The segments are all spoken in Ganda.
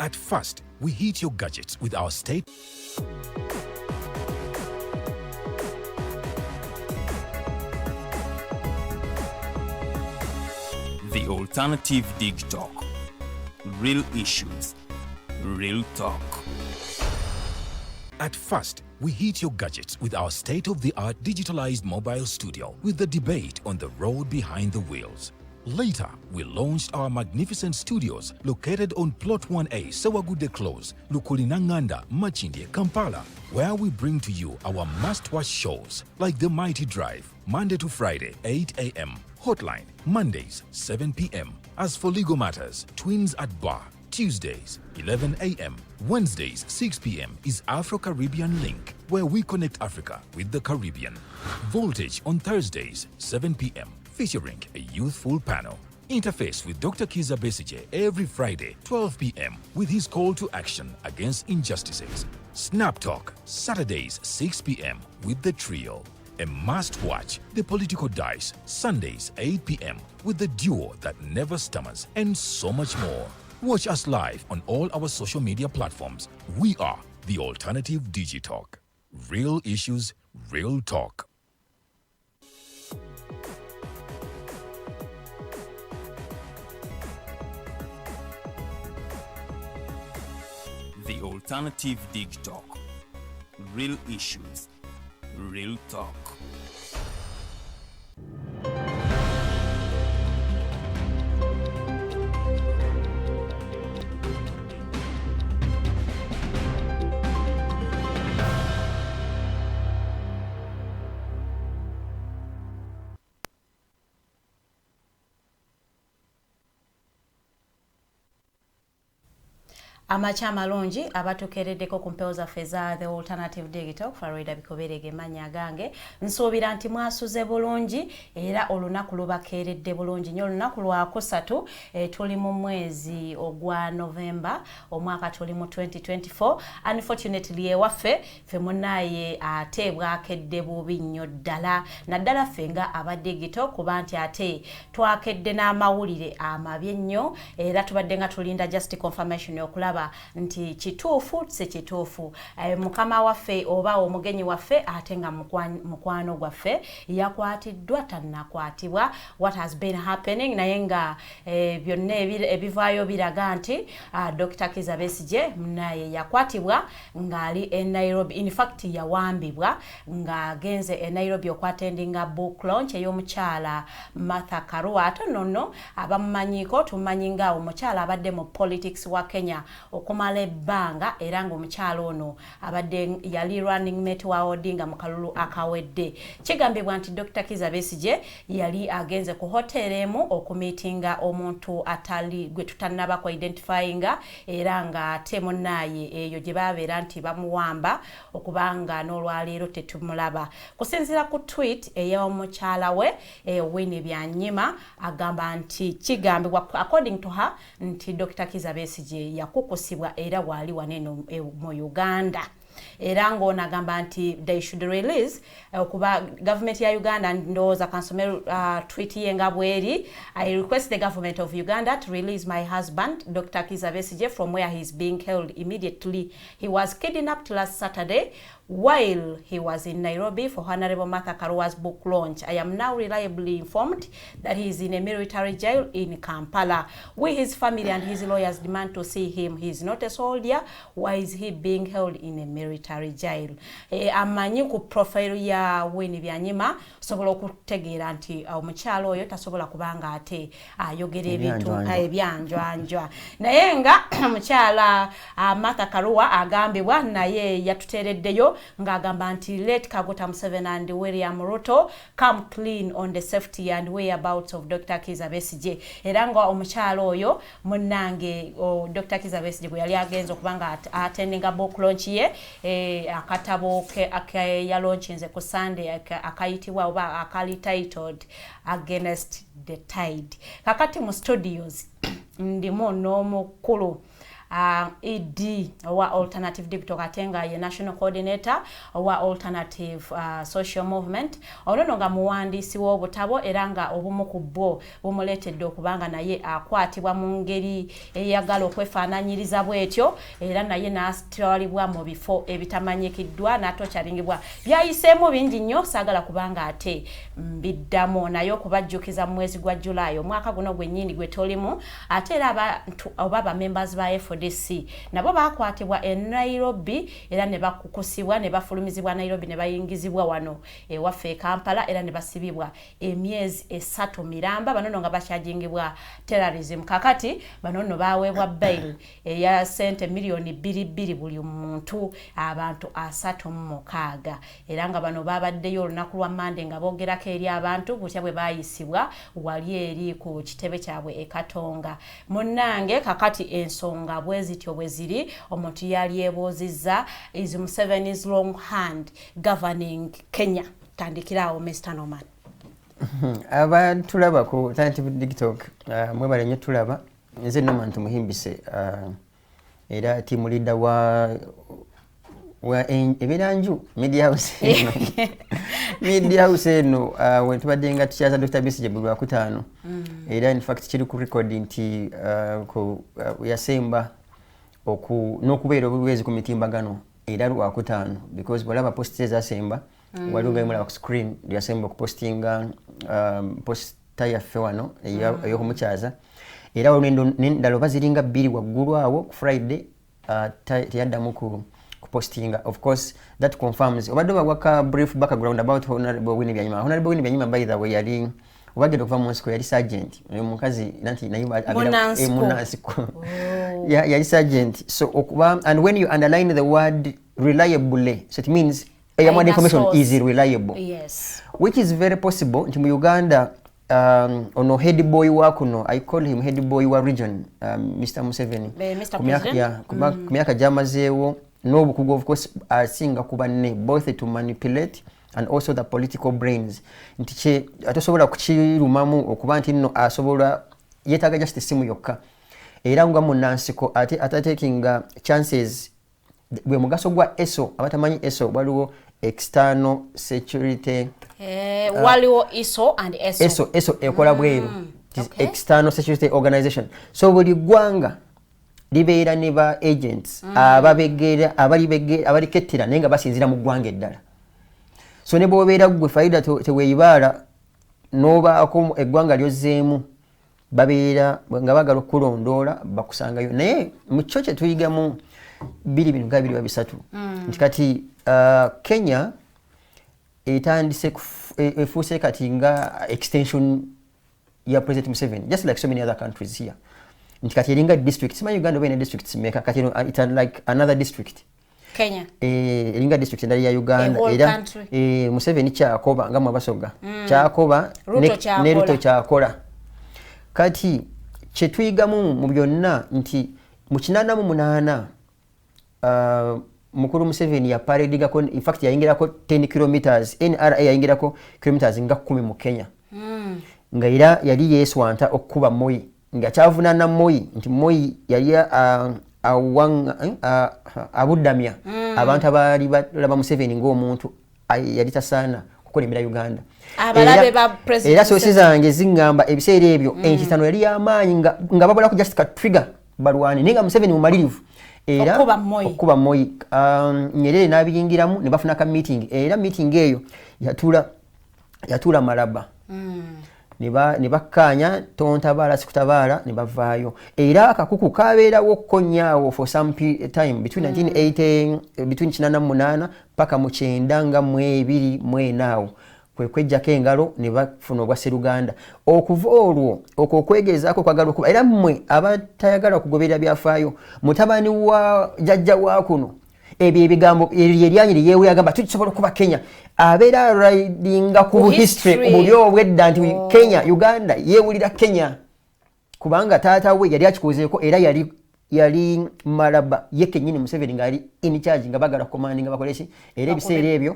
At first, we hit your gadgets with our state. The Alternative Dig Talk. Real issues, real talk. At first, we hit your gadgets with our state-of-the-art digitalized mobile studio with the debate on the road behind the wheels. Later, we launched our magnificent studios located on Plot 1A, Sawagude Close, Lukulinanganda, Machindye, Kampala, where we bring to you our must-watch shows like The Mighty Drive, Monday to Friday, 8 a.m., Hotline, Mondays, 7 p.m. As for legal matters, Twins at Bar, Tuesdays, 11 a.m. Wednesdays, 6 p.m. is Afro-Caribbean Link, where we connect Africa with the Caribbean. Voltage on Thursdays, 7 p.m., featuring a youthful panel. Interface with Dr. Kizza Besigye every Friday, 12 p.m. with his call to action against injustices. Snap Talk, Saturdays, 6 p.m. with the trio. A must-watch, The Political Dice, Sundays, 8 p.m. with the duo that never stammers, and so much more. Watch us live on all our social media platforms. We are The Alternative Digitalk. Real issues, real talk. The Alternative Dig Talk. Real issues, real talk. Amacha malungi abatukereddeko ku mpewo zaffe za The Alternative Digital Farida bikoberege manya gange nsuubira nti mwasuze bulungi era olunaku lubakeeredde bulungi nnyo olunaku lwakusatu tuli mu mwezi ogwa November omwaka tuli mu 2024. Unfortunately ewaffe ffe munnaye ate bwakedde bubi nnyo ddala naddala ffe nga aba digital kuba nti ate twakedde n'amawulire amabi ennyo era tubadde nga tulinda just confirmation okulaba nti kituufu si kituufu mukama waffe oba omugenyi waffe ate nga mukwano gwaffe yakwatiddwa tannakwatibwa. What has been happening naye nga byonna ebivaayo biraga nti Dr. Kizza Besigye naye yakwatibwa ng'ali e Nairobi. In fact yawambibwa ng'agenze e Nairobi okwatendinga book launch ey'omukyala Martha Karua. Ate nonno abamumanyiko tumanyi nga omukyala abadde mu politics wa Kenya okumala ebbanga era ng'omukyala ono abadde yali running mate wa Odinga mu kalulu akawedde. Kigambibwa nti Dr. Kizza Besigye yali agenze ku hotel emu okumitinga omuntu atali gwe tutannaba ku identifyinga era nga ate munnaye eyo gye babeera nti bamuwamba okubanga n'olwaleero tetumulaba. Kusinziira ku tweet ey'omukyala we Winnie Byanyima agamba nti kigambibwa according to her nti Dr. Kizza Besigye yakukusibwa era wali waneno mu Uganda. Era ng'ono agamba nti they should release kuba government ya Uganda ndowooza kansomero tweet ye nga bweri. I request the government of Uganda to release my husband Dr. Kizza Besigye from where he is being held immediately. He was kidnapped last Saturday while he was in Nairobi for Honorable Martha Karua's book launch. I am now reliably informed that he is in a military jail in Kampala. We, his family and his lawyers, demand to see him. He is not a soldier. Why is he being held in a military jail? Amanyi ku profile ya Winnie Byanyima sobola okutegeera nti omukyala oyo tasobola kubanga ate ayogera ebintu ebyanjwanjwa. Naye nga omukyala Martha Karua agambibwa naye yatuteereddeyo ng'agamba nti let Kagota Museveni and William Ruto come clean on the safety and whereabouts of Dr. Kizza Besigye. Era nga omukyala oyo munnange Dr. Kizza Besigye gwe yali agenza okubanga attendinga book launch ye akatabo ya launchinze ku Sunday akayitibwa oba akali titled Against the Tide. Kakati mu studios ndimo n'omukulu ED owa Alternative Digital Katenga ye National Coordinator owa Alternative Social Movement ono nga muwandiisi w'obutabo era nga obumu ku bwo bumuleetedde okubanga naye akwatibwa mu ngeri eyagala okwefaananyiriza bw'etyo era naye n'atwalibwa mu bifo ebitamanyikiddwa n'atokyaringibwa byayiseemu bingi nnyo saagala kubanga ate mbiddamu naye okubajjukiza mu mwezi gwa Julaayi omwaka guno gwennyini gwe tulimu ate era abantu oba bamembers ba FDC nabo bakwatibwa e Nairobi era ne bakukusibwa ne bafulumizibwa Nairobi ne bayingizibwa wano ewaffe e Kampala era ne basibibwa emyezi 3 miramba banono nga bakyajingibwa terrorism kakati banono baweebwa bail eya sente milioni 2 buli muntu abantu 36 era nga bano babaddeyo olunaku lwa Monday nga boogerako eri abantu kutya bwe bayisibwa wali eri ku kitebe kyabwe e Katonga munnange kakati ensonga bwezityo bweziri omuntu yali yebuuzizza is Museveni's long hand governing Kenya tandikirawo Mr. Norman. Abantu laba ku Alternative Digital mwebale nnyo tulaba nze Norman Tumuhimbise era timu leader wa ebiranju media house eno when tubadde nga tukyaza Dr. Besigye buli Lwakutaano era in fact kiri ku recording nti yasemba n'okubeera obulwezi ku mitimbagano era Lwakutaano because bw'olaba post ezasemba waliwo nga imulaba ku screen yasemba okupostinga posta yaffe wano ey'okumukyaza era waliwo n'endala oba ziringa 2 waggulu awo ku Friday teyaddamu postinga. Of course, that confirms. Obadde waka brief background about Honorable Winnie Byanyima. Honorable Winnie Byanyima, by the way, yali obagenda okuva mu nsiko yali sergeant. Mukazi nanti naye munansiku. Yali sergeant. So okuba, and when you underline the word reliably, so it means the information is reliable. Yes. Which is very possible nti mu Uganda ono head boy wa kuno, I call him head boy wa region, Mr. Museveni. Mr. President. Kumyaka gyamazeewo n'obukugu of course asinga kuba ne both to manipulate and also the political brains nti kye atosobola kukirumamu okuba nti nno asobola yetaaga just essimu yokka era nga munnansiko ate atatekinga chances bwe mugaso gwa ESO abatamanyi ESO waliwo external security waliwo ESO and ESO ekola bweru external security organization so buli ggwanga libeera ne ba agents ababegera abali kettira naye nga basinzira mu ggwanga eddala so ne bw'obeera gwe faida teweeyibaala n'obaako eggwanga lyozzeemu babeera nga bagala okukulondoola bakusangayo naye mu kyo kye tuyigamu 2023 nti kati Kenya etandise efuuse kati nga extension ya President Museveni just like so many other countries here nti kati eringa district simanyi Uganda oba ine districts meka kati it's like another district Kenya eringa district endali ya Uganda era Museveni kyakoba nga mwabasoga kyakoba ne Ruto kyakola kati kye tuyigamu mu byonna nti mu 88 mukuru Museveni ya paradigako in fact yayingirako 10 kilometers NRA yayingirako kilometers nga 10 mu Kenya nga era yali yeeswanta okukuba Moi nga kyavunana Moi nti Moi yali abuddamya abantu abaali balaba Museveni ng'omuntu yali tasaana kukolembera Uganda abalabe ba president era sosi zange zingamba ebiseera ebyo enkitano yali y'amaanyi nga babulako just ka trigger balwani nenga Museveni mumalirivu era okuba Moi Nyerere n'abiyingiramu ne bafuna ka meeting era meeting eyo yatula Malaba ne bakkaanya tontabaala sikutabaala ne bavaayo era akakuku kabeerawo konyaawo for some time between 1980 between 88 paka mu 1924 kwe kwejjako engalo ne bafuna obwa Sseruganda okuva olwo okwegezaako kwagala okuba era mmwe abatayagala okugoberera byafaayo mutabani wa jjajja wa kuno ebyo ebigambo eryanyi yewe yagamba tukisobola okuba Kenya abeera ridinga ku history buli obwedda nti Kenya Uganda yewulira Kenya kubanga taata we yali akikozeeko era yali Malaba ye kennyini Museveni ng'ali in charge nga bagala commanding bakoleki era ebiseera ebyo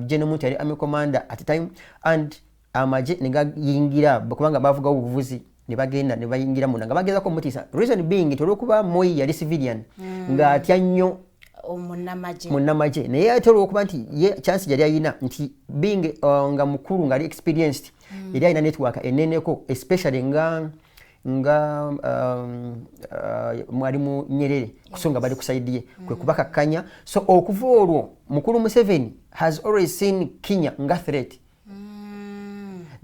General Mutare Army Commander at the time and amaje nga yingira kubanga bavuga obuvuzi ne bagenda ne bayingira munda nga bagezako mutisa reason being tolwokuba Moi yali civilian nga atya nnyo munnamaje naye ate olwokuba nti ye chance yali ayina nti being nga mukulu nga ali experienced yali ayina network eneneko especially nga mwalimu Nyerere kusonga bali kusaidie kwe kubakakkanya so okuva olwo mukulu Museveni has always seen Kenya nga threat.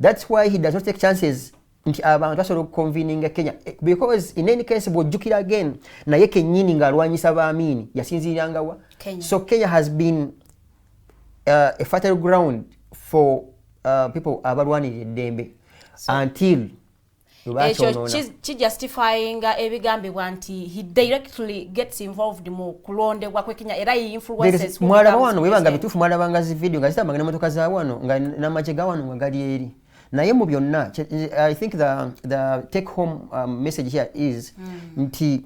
That's why he does not take chances nti abantu basobola okuconveninga Kenya because in any case bwojjukira again naye kennyini ng'alwanyisa baamini yasinziiranga wa so Kenya has been a fertile ground for people abalwanirira eddembe until justifying ebigambibwa nti he directly gets involved mu kulondebwa kwe Kenya era he influences mwalaba wano webanga bituufu mwalabanga zi video nga zitambanga n'emmotoka za wano nga n'amagye ga wano nga gali eri naye mu byonna I think the take home message here is nti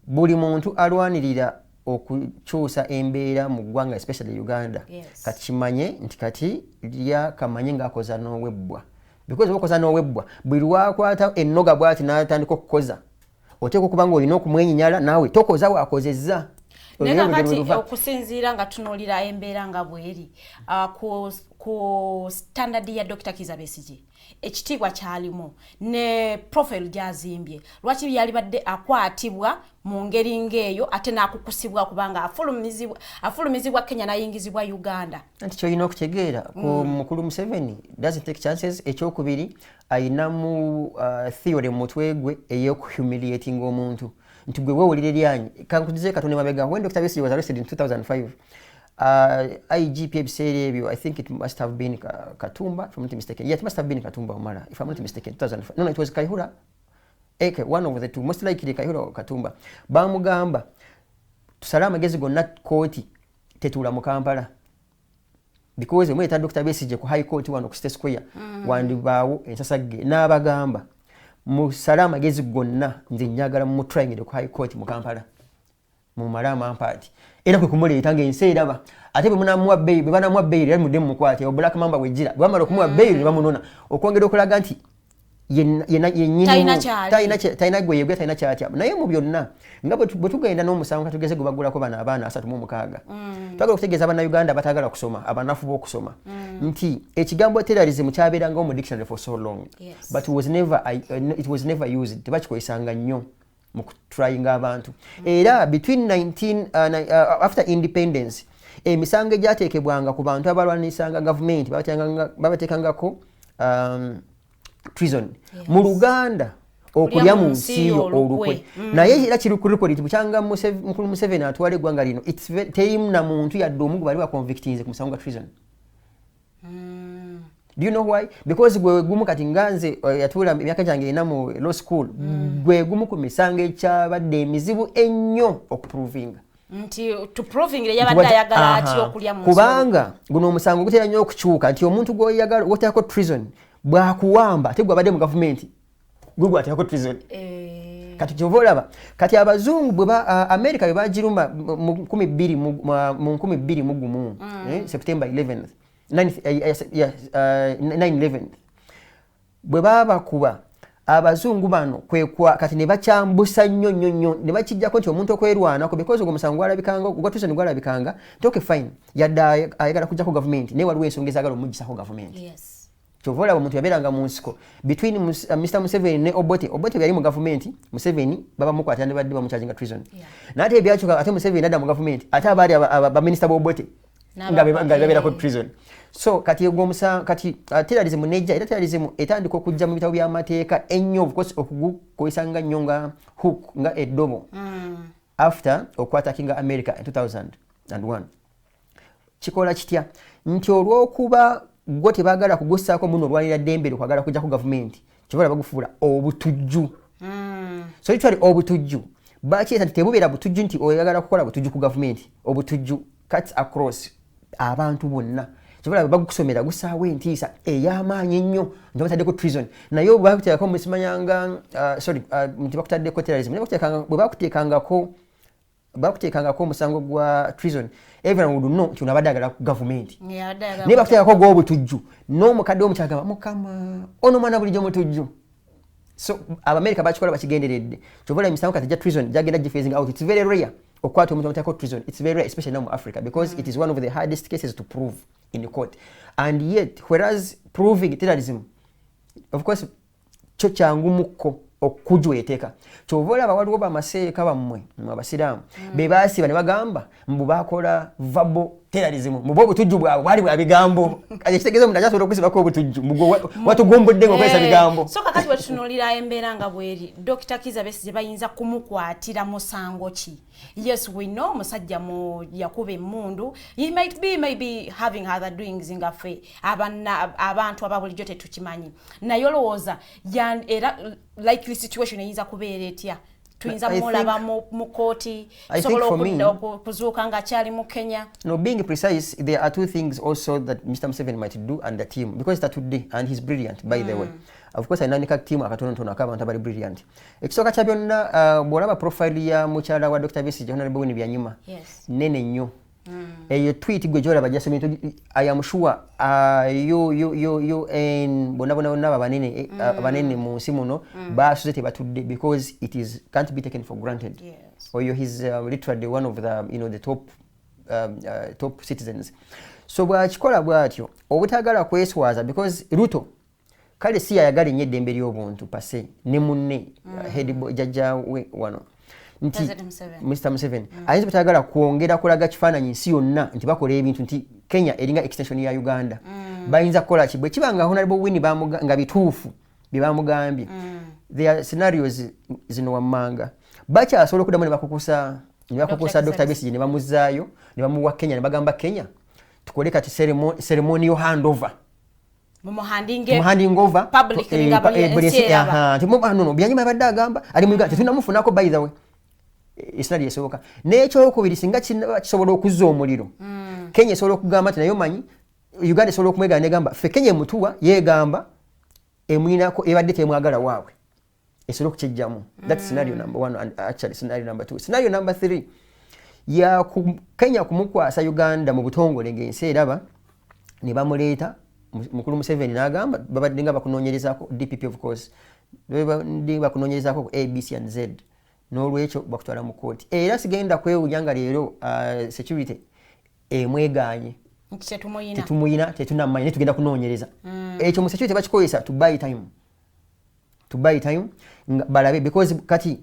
buli muntu alwanirira okukyusa embeera mu ggwanga especially Uganda kati kimanye nti kati lya kamanye ng'akoza n'owebbwa because okoza n'owebbwa buli lwakwata ennoga bw'ati n'atandika okukoza oteeka okuba ng'olina okumwenyinyala naawe tokoza waakozezza nekakati okusinziira nga tunuulira embeera nga bweri ku standard ya Dr. Kizza Besigye ekitiibwa kyalimu ne profile gyazimbye lwaki yalibadde akwatibwa mu ngeri ng'eyo ate n'akukusibwa kubanga afulumizibwa Kenya n'ayingizibwa Uganda anti kyolina okutegeera ku mukulu Museveni doesn't take chances ekyokubiri ayinamu theory mu mutwe gwe ey'okuhumiliating omuntu nti gwe weewulire lyanyi kankuzize Katonda mabega when Dr. Besigye was arrested in 2005 IGP ebiseera ebyo I think it must have been Katumba if I'm not mistaken yeah it must have been Katumba Omala if I'm not mistaken 2005 no it was Kaihura one of the two most likely Kaihura or Katumba bamugamba tusala amagezi gonna kooti tetula mu Kampala because mweta Dr. Besigye ku high court wano ku State Square wandibaawo ensasagge n'abagamba musala amagezi gonna nze njagala mu triangle ku high court mu Kampala mu malama mpati era kwe kumuleeta ng'ensi eraba ate bwe munamuwa bbail bwe banamuwa bbail yali mudde mumukwate Black Mamba bwejjira bwe bamala okumuwa bbail ne bamunona okwongera okulaga nti yennyini talina gwe yegwe talina kyatya naye mu byonna nga bwe tugenda n'omusango katugeze gwe bagulako bano abaana 36 twagala okutegeeza Bannayuganda batagala kusoma abanafu b'okusoma nti ekigambo terrorism kyabeerangawo mu dictionary for so long but it was never used tebakikozesanga nnyo mu kutryinga abantu era between after independence emisango egyateekebwanga ku bantu abalwanisanga gavumenti babateekangako treason mu Luganda okulya mu nsi yo olukwe naye era kiri ku record bukyanga mukulu Museveni atwala eggwanga lino terimu na muntu yadde omu bali baconvictinze ku musango gwa treason. Do you know why? Because gwe gumu kati nganze yatula emyaka gyange ina mu law school gwe gumu ku misango ekyabadde emizibu ennyo okuproving nti to proving le yabadde ayagala ati okulya mu kubanga guno omusango gutera nnyo okukyuka nti omuntu gwoyagala wotako treason bwakuwamba te gwabadde mu government gwe atako treason kati kyovolaba kati abazungu bwe America bwe bagirumba mu 2021 September 11th 9/11 bwe baba kuba abazungu bano kwekwa kati ne bakyambusa nnyo ne bakijjako nti omuntu okwerwanako because ogwo musango gwalabikanga ogwo treason gwalabikanga toke fine yadda ayagala kujjako government naye waliwo ensonga ezagala omuggisako government. Yes. Kyovola omuntu yabeeranga mu nsiko between Mr. Museveni ne Obote yali mu government Museveni baba mukwata ne badde bamukyajinga treason. N'ate ebyakyuka ate Museveni adda mu government ate abaali baminister b'Obote nga babeerako treason. So kati kati terrorism nejja era terrorism etandika okujja mu bitabo by'amateeka ennyo because okukozesanga nnyo nga hook nga eddobo after okwatakinga America in 2001 kikola kitya nti olw'okuba gwo tebaagala kugussaako muno olwanira ddembe okwagala kujja ku gavumenti kivola bagufuula obutujju so literally obutujju bakireeta nti tebubeera butujju nti oyagala kukola butujju ku gavumenti obutujju cuts across abantu bonna kivola bagukusomera gusaawo entiisa ey'amaanyi ennyo nti bataddeko treason naye bwe bakuteekako musimanyanga nti bakutaddeko terrorism naye bwe bakuteekangako omusango gwa treason everyone would know nti onabadde agala ku gavumenti naye bakuteekako gw'obutujju n'omukadde w'omukyala gamba mukama ono mwana bulijjo mutujju So America bakikola bakigenderedde. Chovola imisango kati ja treason jagenda phasing out. It's very rare. Okwata omuntu omutako treason. It's very rare, especially now in Africa, because it is one of the hardest cases to prove in the court. And yet, whereas proving terrorism, of course, cho kyangu muko okujweteka. Chovola bawaliwo bamaseeka bammwe abasiraamu be baasiba ne bagamba mbu bakola verbal terrorism mubo butujju bwabwe bwali bwa bigambo akitegeeza omuntu ajasobola okusibako obutujju watugombodde ng'okozesa bigambo. So kakati bwe tutunuulira embeera nga bweri Dr. Kizza Besigye bayinza kumukwatira musango ki? Yes, we know musajja mu yakuba emmundu. He might be maybe having other doings nga ffe abantu ababulijjo tetukimanyi. Naye olowooza era likely situation eyinza kubeera etya? Tuyinza mulaba mu kooti sobola okuzuuka nga kyali mu Kenya. No, being precise, there are two things also that Mr. Museveni might do and the team, because that today, and he's brilliant by the way. Of course, I know the team akatono akaba very brilliant. Ekisooka kya byonna bw'olaba profile ya mukyala wa Dr. Besigye Honorable Winnie Byanyima. Yes. Nene nnyo. Eyo tweet gwe gyolaba jasomye, I am sure you and bona abanene mu nsi muno baasuze tebatudde, because it is can't be taken for granted. Yes. Or he's literally one of the the top citizens. So bw'akikola bw'atyo obutagala kweswaza, because Ruto kale si yayagala nnyo eddembe ly'obuntu pase ne munne head jajja we wano nti Mr. Museveni ayinza butagala kwongera kulaga kifaananyi nsi yonna nti bakola ebintu nti Kenya eringa extension ya Uganda. Bayinza kukola ki bwe kibanga Honorable Winnie nga bituufu bye bamugambye. There are scenarios zino wammanga bakyasobola okuddamu ne bakukusa Dr. Besigye ne bamuzaayo ne bamuwa Kenya ne bagamba Kenya tukole kati ceremonial handover. Handing over public Byanyima badde agamba ali mu Uganda tetunamufunako by the way. Isnali esoboka n'ekyo okubiri singa kisobola okuzza omuliro. Kenya esobola okugamba nti nayo manyi Uganda esobola okumwegala negamba ffe Kenya emutuwa yeegamba emwinako ebadde temwagala waabwe esobola okukijjamu. That's scenario number 1 and actually scenario number 2. Scenario number 3 ya Kenya kumukwasa Uganda mu butongole ng'ensi eraba ne bamuleeta mukulu Museveni n'agamba babadde nga bakunoonyerezaako DPP of course bakunoonyerezaako ABC and Z n'olwekyo bakutwala mu kooti. Era sigenda kwewunya nga leero security emwegaanye tetumuyina tetunamanyi netugenda kunoonyereza ekyo mu security bakikozesa to buy time balabe, because kati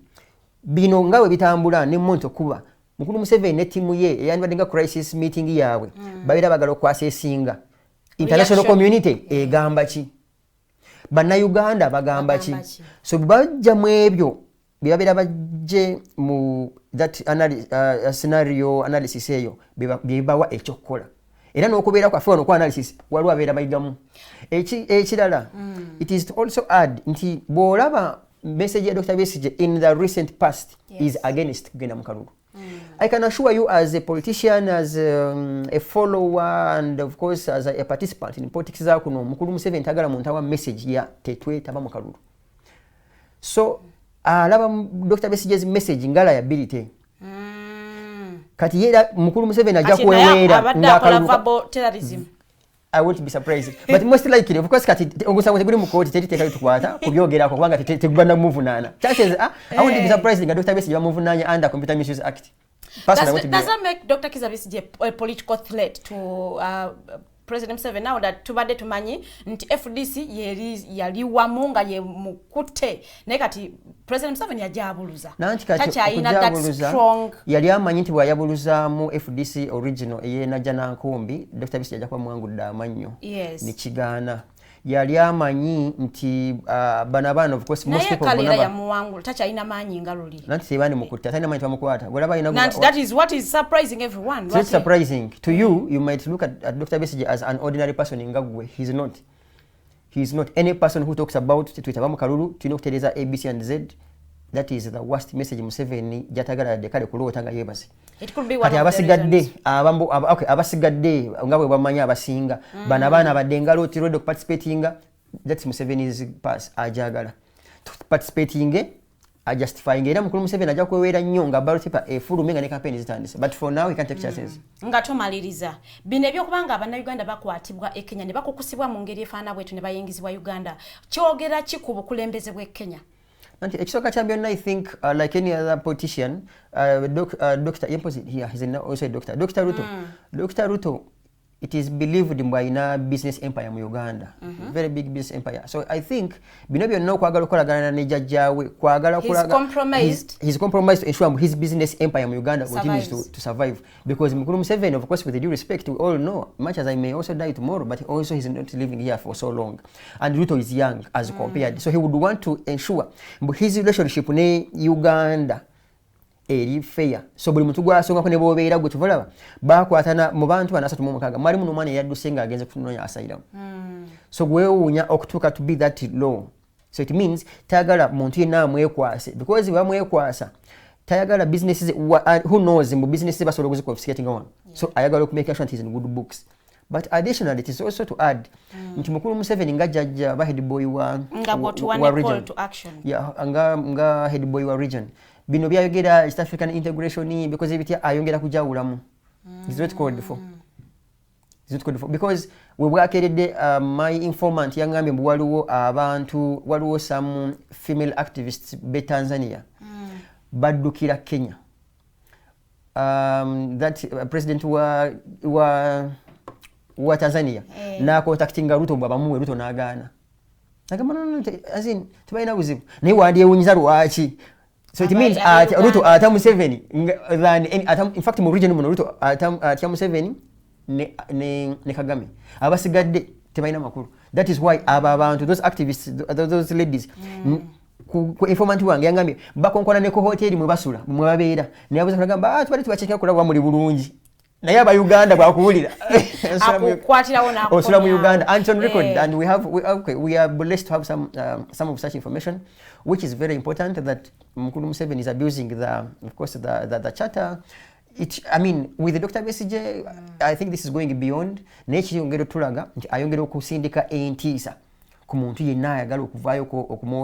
bino nga we bitambula ne mmonto kuba mukulu Museveni ne timu ye eyandibadde nga crisis meeting yaabwe babeera bagala okwaseesinga international community egamba ki, bannayuganda bagamba ki. So bajja mu ebyo byabeera bajje mu that scenario analysis eyo bibawa ekyokukola. Era n'okubeera kwaffe wano ku analysis waliwo abeera bayigamu ekirala. It is to also add nti bw'olaba message ya Dr. Besigye in the recent past is against kugenda mu kalulu. I can assure you as a politician, as a follower, and of course as a participant in politics za kuno mukulu Museveni tagala muntu awa message ya tetwetaba mu kalulu. So alaba Dr. Besigye's message nga liability. Kati yera mukulu Museveni ajja kuweweera nga kalulu terrorism. I won't be surprised. But most likely, of course, kati ogusango teguli mu kooti teteka tukwata kubyogerako kubanga tegubanda muvunaana. Chances I won't be surprised nga Dr. Besigye bamuvunaanya under Computer Misuse Act. Does that make Dr. Kizza Besigye a political threat to President Museveni now that tubadde tumanyi nti FDC yali wamu nga ye mukutte naye kati President Museveni yajabuluza kati ayina that strong yali amanyi nti bwayabuluzaamu FDC original ey'enajja nankumbi Dr. Besigye ajja kuba mwangudde amannyo ne kigaana. Yali amanyi nti bana bana of course most people naye kalera ya muwangulu takyalina maanyi nga luli nanti sebani mukutte atalina maanyi bamukwata golaba ina that is what is surprising everyone. It's surprising to you might look at Dr. Besigye as an ordinary person in Ggwanga. He's not any person who talks about twitaba mu kalulu tulina okutereeza ABC and Z. That is the worst message Museveni jatagala dekale kulota nga yebase. It could be one of the reasons. Abasigadde nga bwe bamanya abasinga bana bana badenga loti road participating. That's Museveni's pass ajagala participating justifying era mukulu Museveni ajja kwewera nnyo nga ballot paper efulumye nga ne campaign zitandise, but for now he can't take chances. Nga tomaliriza bino ebyokubanga abannayuganda bakwatibwa e Kenya ne bakukusibwa mu ngeri efaana bwetu ne bayingizibwa Uganda, kyogera ki ku bukulembeze bw'e Kenya? Ekisooka kya byonna, I think like any other politician, Dr. here, he's also a doctor. Dr. Ruto, it is believed in a business empire mu Uganda, very big business empire. So I think bino byonna okwagala okolagana ne jjajjaawe kwagala he's compromised to ensure his business empire mu Uganda continues to survive, because Mukulu Museveni, of course, with due respect, we all know, much as I may also die tomorrow, but also he's not living here for so long, and Ruto is young as compared, so he would want to ensure his relationship ne Uganda eri fair. So buli muntu gwasonga ko ne bobeera gwe tuvalaba bakwatana mu bantu bana 36 mwali muno mwana yadduse nga agenze kunonya asylum. So gwewunya okutuka to be that law. So it means tayagala muntu yenna amwekwase, because bamwekwasa tayagala businesses who knows mu businesses basobola okuzikofiscating on. So ayagala okumake sure he's in good books. But additionally, it is also to add nti Mukulu Museveni nga jjajja ba head boy wa region to action. Yeah, nga head boy wa region. Bino byayogera East African integration, because Ebipya ayongera kujawulamu. It's not called for. Because we wakeredde my informant yangambye mbu waliwo some female activists be Tanzania baddukira Kenya. That president wa Tanzania na contactinga Ruto bamuwe, Ruto n'agaana. Nagamba no, as in tubalina buzibu naye wandyewunyiza lwaki. So it means Ruto atya Museveni than in fact mu region muno Ruto atya Museveni ne Kagame. Abasigadde tebalina makulu. That is why aba abantu, those activists, those ladies, ku informant wange yangambye bakonkona ne ko hotel mwe basula mwe babeera naye abuza kugamba tubali tubachekera kulaba muri bulungi naye aba Uganda bakuwulira akukwatirawo na osula mu Uganda and on record, and we are blessed to have some of such information, which is very important, that Mukulu Museveni is abusing the charter. I mean, with the Dr. Besigye, I think this is going beyond. Nechi yongero tulaga nti ayongera okusindika entiisa ku muntu yenna ayagala okuvaayo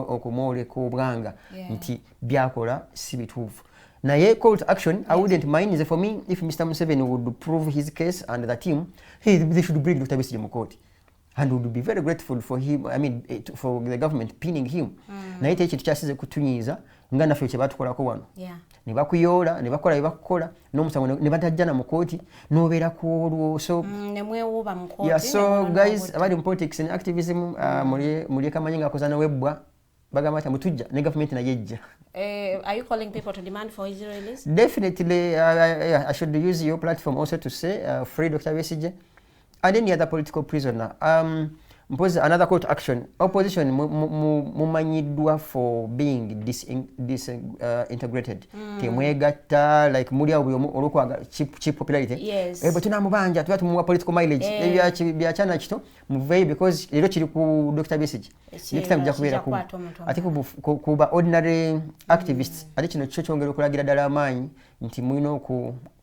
okumwoleka obwanga nti byakola si bituufu. Naye call to action, I wouldn't mind. For me, if Mr. Museveni would prove his case and the team, they should bring Dr. Besigye mu court. And would be very grateful for him, I mean, for the government pinning him. Naye ekintu kyasize kutunyiza nga naffe kye batukolako wano. Ne bakuyola, ne bakola bakukola, n'omusango ne batajjana mu kooti, n'obeera ku olwo. So ne mwewuuba mu kooti. Yeah, so guys, about politics and activism, muli kamanyi nga akoza n'owebbwa, bagamba ati mutujja ne government naye ejja. Are you calling people to demand for his release? Definitely, I should use your platform also to say free Dr. Besigye and any other political prisoner. Another call to action. Opposition mumanyiddwa for being disintegrated. Temwegatta, like mulia olukwaga cheap popularity. Yes. But tunamubanja tuba tumuwa political mileage. Byachana kito muveyi because lero kiri ku Dr. Besigye. Next time jakubeera ku. Ati kuba ordinary activists. Ati kino kyo kyongera okulagira ddala amaanyi nti mulina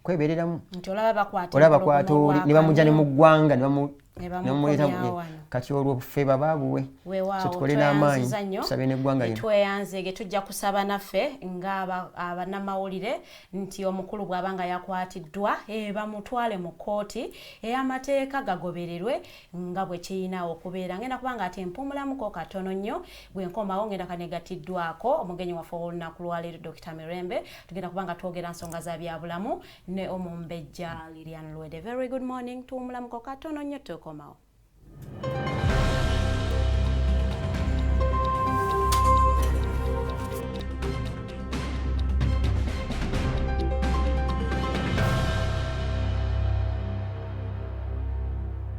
kwebereramu. Nti olaba bakwato ne bamujja ne mu ggwanga kati olwo ffe babaabuwe. So tukole n'amaanyi tusabe n'eggwanga lino. Tweyanzege tujja kusaba naffe ng'abannamawulire nti omukulu bw'abanga yakwatiddwa bamutwale mu kooti amateeka gagobererwe nga bwe kirina okubeera. Ngenda kubanga ate mpumulamuko katono nnyo bwe nkomawo ngenda kanegatiddwako omugenyi waffe olunaku lwaleero Dr. Mirembe. Tugenda kubanga twogera nsonga za byabulamu ne omumbejja Lilian Lwede. Very good morning, tuwumulamuko katono nnyo tukomawo.